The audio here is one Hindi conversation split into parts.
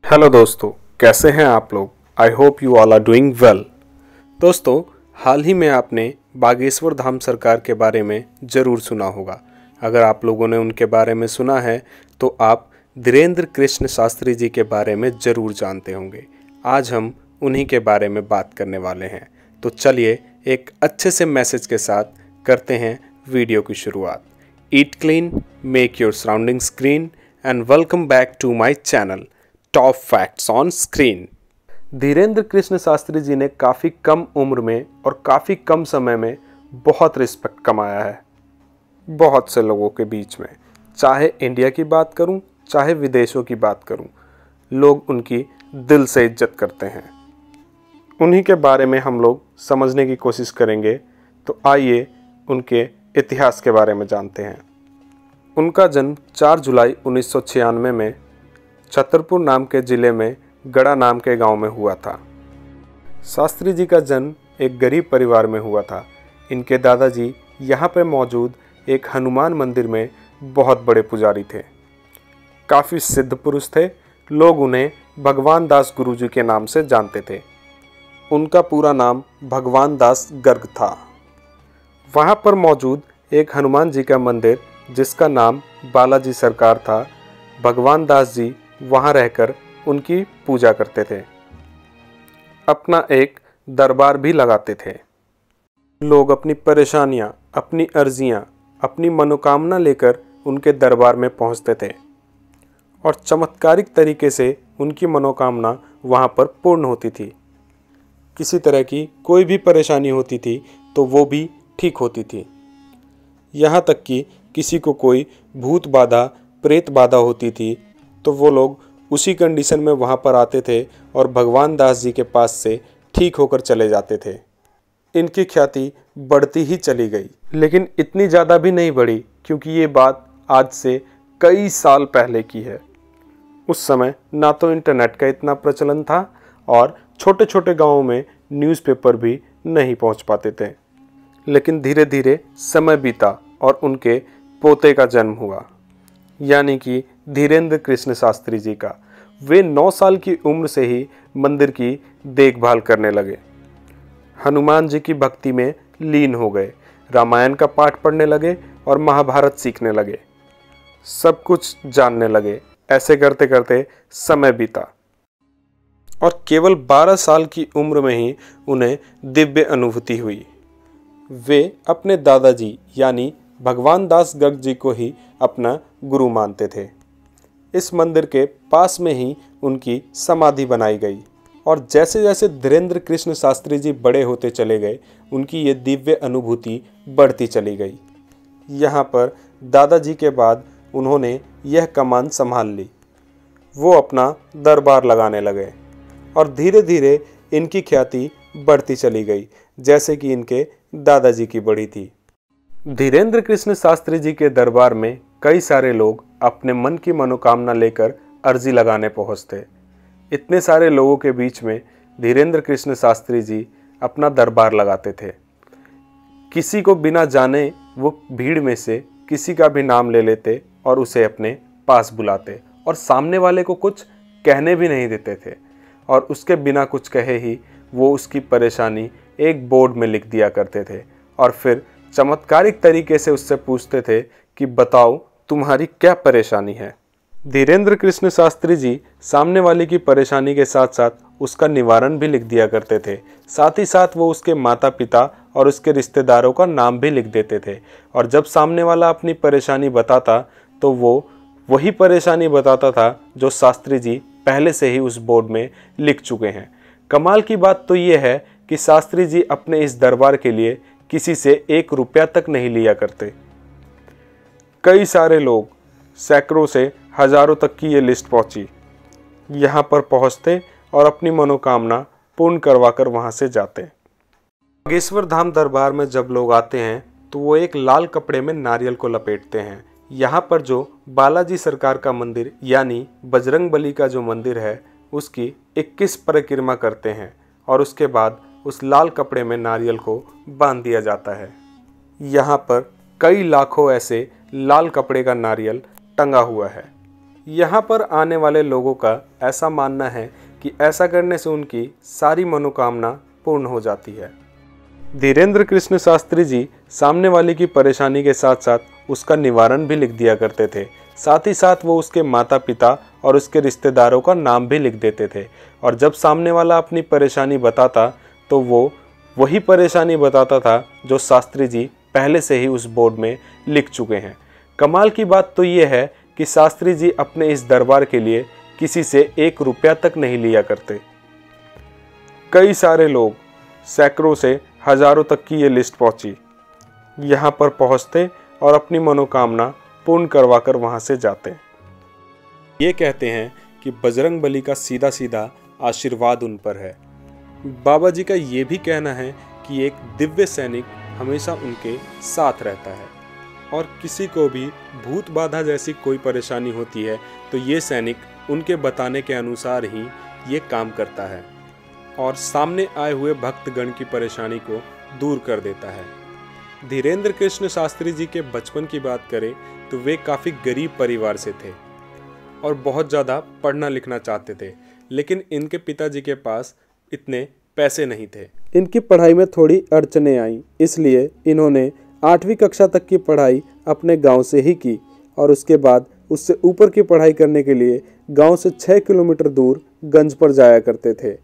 हेलो दोस्तों, कैसे हैं आप लोग। I hope you all are doing well. दोस्तों, हाल ही में आपने बागेश्वर धाम सरकार के बारे में ज़रूर सुना होगा। अगर आप लोगों ने उनके बारे में सुना है तो आप धीरेन्द्र कृष्ण शास्त्री जी के बारे में ज़रूर जानते होंगे। आज हम उन्हीं के बारे में बात करने वाले हैं। तो चलिए एक अच्छे से मैसेज के साथ करते हैं वीडियो की शुरुआत। Eat clean, make your surroundings green and welcome back to my channel top facts on screen. Dhirendra Krishna Shastri ji ने काफ़ी कम उम्र में और काफ़ी कम समय में बहुत रिस्पेक्ट कमाया है बहुत से लोगों के बीच में। चाहे इंडिया की बात करूं, चाहे विदेशों की बात करूं, लोग उनकी दिल से इज्जत करते हैं। उन्हीं के बारे में हम लोग समझने की कोशिश करेंगे। तो आइए उनके इतिहास के बारे में जानते हैं। उनका जन्म 4 जुलाई 1996 में छतरपुर नाम के ज़िले में गड़ा नाम के गांव में हुआ था। शास्त्री जी का जन्म एक गरीब परिवार में हुआ था। इनके दादाजी यहाँ पर मौजूद एक हनुमान मंदिर में बहुत बड़े पुजारी थे। काफ़ी सिद्ध पुरुष थे। लोग उन्हें भगवान दास गुरुजी के नाम से जानते थे। उनका पूरा नाम भगवान दास गर्ग था। वहाँ पर मौजूद एक हनुमान जी का मंदिर जिसका नाम बालाजी सरकार था, भगवान दास जी वहाँ रहकर उनकी पूजा करते थे। अपना एक दरबार भी लगाते थे। लोग अपनी परेशानियाँ, अपनी अर्जियाँ, अपनी मनोकामना लेकर उनके दरबार में पहुँचते थे और चमत्कारिक तरीके से उनकी मनोकामना वहाँ पर पूर्ण होती थी। किसी तरह की कोई भी परेशानी होती थी तो वो भी ठीक होती थी। यहाँ तक कि किसी को कोई भूत बाधा, प्रेत बाधा होती थी तो वो लोग उसी कंडीशन में वहाँ पर आते थे और भगवान दास जी के पास से ठीक होकर चले जाते थे। इनकी ख्याति बढ़ती ही चली गई, लेकिन इतनी ज़्यादा भी नहीं बढ़ी क्योंकि ये बात आज से कई साल पहले की है। उस समय ना तो इंटरनेट का इतना प्रचलन था और छोटे छोटे गाँवों में न्यूज़पेपर भी नहीं पहुँच पाते थे। लेकिन धीरे धीरे समय बीता और उनके पोते का जन्म हुआ, यानी कि धीरेन्द्र कृष्ण शास्त्री जी का। वे 9 साल की उम्र से ही मंदिर की देखभाल करने लगे। हनुमान जी की भक्ति में लीन हो गए, रामायण का पाठ पढ़ने लगे और महाभारत सीखने लगे, सब कुछ जानने लगे। ऐसे करते करते समय बीता और केवल 12 साल की उम्र में ही उन्हें दिव्य अनुभूति हुई। वे अपने दादाजी यानी भगवान दास गर्ग जी को ही अपना गुरु मानते थे। इस मंदिर के पास में ही उनकी समाधि बनाई गई और जैसे जैसे धीरेन्द्र कृष्ण शास्त्री जी बड़े होते चले गए, उनकी ये दिव्य अनुभूति बढ़ती चली गई। यहाँ पर दादाजी के बाद उन्होंने यह कमान संभाल ली। वो अपना दरबार लगाने लगे और धीरे धीरे इनकी ख्याति बढ़ती चली गई, जैसे कि इनके दादाजी की बढ़ी थी। धीरेन्द्र कृष्ण शास्त्री जी के दरबार में कई सारे लोग अपने मन की मनोकामना लेकर अर्जी लगाने पहुंचते। इतने सारे लोगों के बीच में धीरेन्द्र कृष्ण शास्त्री जी अपना दरबार लगाते थे। किसी को बिना जाने वो भीड़ में से किसी का भी नाम ले लेते और उसे अपने पास बुलाते और सामने वाले को कुछ कहने भी नहीं देते थे और उसके बिना कुछ कहे ही वो उसकी परेशानी एक बोर्ड में लिख दिया करते थे और फिर चमत्कारिक तरीके से उससे पूछते थे कि बताओ तुम्हारी क्या परेशानी है। धीरेन्द्र कृष्ण शास्त्री जी सामने वाले की परेशानी के साथ साथ उसका निवारण भी लिख दिया करते थे। साथ ही साथ वो उसके माता पिता और उसके रिश्तेदारों का नाम भी लिख देते थे और जब सामने वाला अपनी परेशानी बताता तो वो वही परेशानी बताता था जो शास्त्री जी पहले से ही उस बोर्ड में लिख चुके हैं। कमाल की बात तो ये है कि शास्त्री जी अपने इस दरबार के लिए किसी से 1 रुपया तक नहीं लिया करते। कई सारे लोग, सैकड़ों से हजारों तक की ये लिस्ट पहुंची, यहाँ पर पहुंचते और अपनी मनोकामना पूर्ण करवाकर वहाँ से जाते। बागेश्वर धाम दरबार में जब लोग आते हैं तो वो एक लाल कपड़े में नारियल को लपेटते हैं। यहाँ पर जो बालाजी सरकार का मंदिर यानी बजरंगबली का जो मंदिर है उसकी 21 परिक्रमा करते हैं और उसके बाद उस लाल कपड़े में नारियल को बांध दिया जाता है। यहाँ पर कई लाखों ऐसे लाल कपड़े का नारियल टंगा हुआ है। यहाँ पर आने वाले लोगों का ऐसा मानना है कि ऐसा करने से उनकी सारी मनोकामना पूर्ण हो जाती है। धीरेन्द्र कृष्ण शास्त्री जी सामने वाले की परेशानी के साथ साथ उसका निवारण भी लिख दिया करते थे। साथ ही साथ वो उसके माता पिता और उसके रिश्तेदारों का नाम भी लिख देते थे, और जब सामने वाला अपनी परेशानी बताता तो वो वही परेशानी बताता था जो शास्त्री जी पहले से ही उस बोर्ड में लिख चुके हैं। कमाल की बात तो ये है कि शास्त्री जी अपने इस दरबार के लिए किसी से 1 रुपया तक नहीं लिया करते। कई सारे लोग, सैकड़ों से हजारों तक की ये लिस्ट पहुंची, यहाँ पर पहुंचते और अपनी मनोकामना पूर्ण करवा कर वहाँ से जाते। ये कहते हैं कि बजरंग बली का सीधा सीधा आशीर्वाद उन पर है। बाबा जी का ये भी कहना है कि एक दिव्य सैनिक हमेशा उनके साथ रहता है, और किसी को भी भूत बाधा जैसी कोई परेशानी होती है तो ये सैनिक उनके बताने के अनुसार ही ये काम करता है और सामने आए हुए भक्तगण की परेशानी को दूर कर देता है। धीरेन्द्र कृष्ण शास्त्री जी के बचपन की बात करें तो वे काफ़ी गरीब परिवार से थे और बहुत ज़्यादा पढ़ना लिखना चाहते थे, लेकिन इनके पिताजी के पास इतने पैसे नहीं थे। इनकी पढ़ाई में थोड़ी अड़चनें आईं, इसलिए इन्होंने 8वीं कक्षा तक की पढ़ाई अपने गांव से ही की और उसके बाद उससे ऊपर की पढ़ाई करने के लिए गांव से 6 किलोमीटर दूर गंज पर जाया करते थे।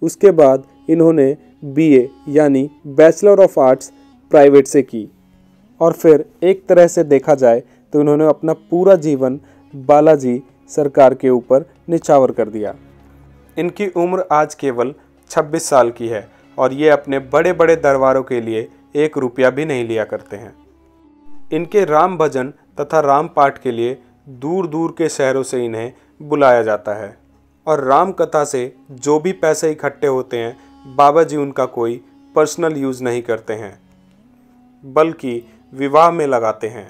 उसके बाद इन्होंने BA यानी बैचलर ऑफ आर्ट्स प्राइवेट से की, और फिर एक तरह से देखा जाए तो इन्होंने अपना पूरा जीवन बालाजी सरकार के ऊपर निछावर कर दिया। इनकी उम्र आज केवल 26 साल की है और ये अपने बड़े बड़े दरबारों के लिए 1 रुपया भी नहीं लिया करते हैं। इनके राम भजन तथा राम पाठ के लिए दूर दूर के शहरों से इन्हें बुलाया जाता है, और राम कथा से जो भी पैसे इकट्ठे होते हैं बाबा जी उनका कोई पर्सनल यूज़ नहीं करते हैं, बल्कि विवाह में लगाते हैं।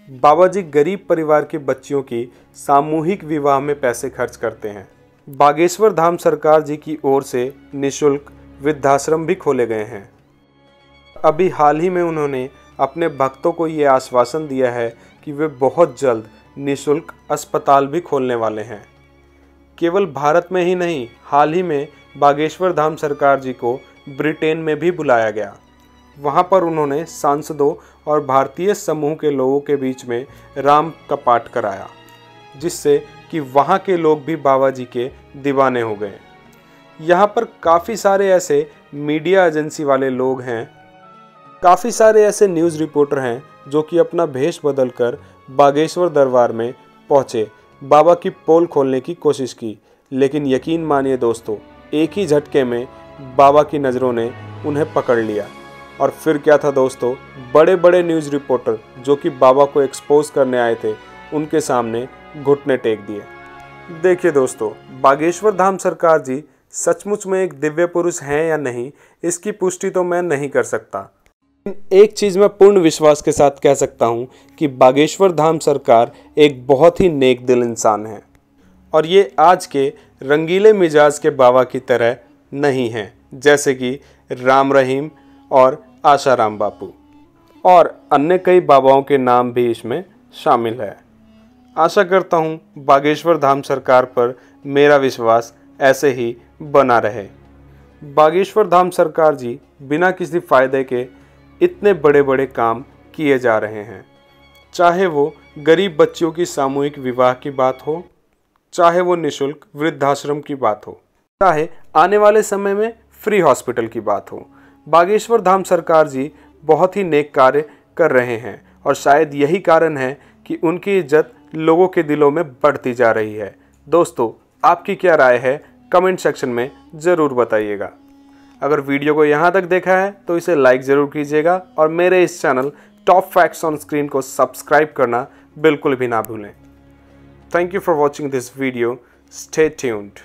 बाबा जी गरीब परिवार की बच्चियों की सामूहिक विवाह में पैसे खर्च करते हैं। बागेश्वर धाम सरकार जी की ओर से निःशुल्क वृद्धाश्रम भी खोले गए हैं। अभी हाल ही में उन्होंने अपने भक्तों को ये आश्वासन दिया है कि वे बहुत जल्द निःशुल्क अस्पताल भी खोलने वाले हैं। केवल भारत में ही नहीं, हाल ही में बागेश्वर धाम सरकार जी को ब्रिटेन में भी बुलाया गया। वहाँ पर उन्होंने सांसदों और भारतीय समूह के लोगों के बीच में राम का पाठ कराया, जिससे कि वहाँ के लोग भी बाबा जी के दीवाने हो गए। यहाँ पर काफ़ी सारे ऐसे मीडिया एजेंसी वाले लोग हैं, काफ़ी सारे ऐसे न्यूज़ रिपोर्टर हैं जो कि अपना भेष बदलकर बागेश्वर दरबार में पहुँचे, बाबा की पोल खोलने की कोशिश की, लेकिन यकीन मानिए दोस्तों, एक ही झटके में बाबा की नज़रों ने उन्हें पकड़ लिया। और फिर क्या था दोस्तों, बड़े बड़े न्यूज़ रिपोर्टर जो कि बाबा को एक्सपोज करने आए थे, उनके सामने घुटने टेक दिए। देखिए दोस्तों, बागेश्वर धाम सरकार जी सचमुच में एक दिव्य पुरुष हैं या नहीं, इसकी पुष्टि तो मैं नहीं कर सकता। एक चीज़ मैं पूर्ण विश्वास के साथ कह सकता हूँ कि बागेश्वर धाम सरकार एक बहुत ही नेक दिल इंसान है, और ये आज के रंगीले मिजाज के बाबा की तरह नहीं हैं, जैसे कि राम रहीम और आशाराम बापू, और अन्य कई बाबाओं के नाम भी इसमें शामिल है। आशा करता हूँ बागेश्वर धाम सरकार पर मेरा विश्वास ऐसे ही बना रहे। बागेश्वर धाम सरकार जी बिना किसी फ़ायदे के इतने बड़े बड़े काम किए जा रहे हैं, चाहे वो गरीब बच्चियों की सामूहिक विवाह की बात हो, चाहे वो निःशुल्क वृद्धाश्रम की बात हो, चाहे आने वाले समय में फ्री हॉस्पिटल की बात हो। बागेश्वर धाम सरकार जी बहुत ही नेक कार्य कर रहे हैं, और शायद यही कारण है कि उनकी इज्जत लोगों के दिलों में बढ़ती जा रही है। दोस्तों, आपकी क्या राय है कमेंट सेक्शन में ज़रूर बताइएगा। अगर वीडियो को यहाँ तक देखा है तो इसे लाइक ज़रूर कीजिएगा, और मेरे इस channel top facts on screen को सब्सक्राइब करना बिल्कुल भी ना भूलें। Thank you for watching this video. Stay tuned.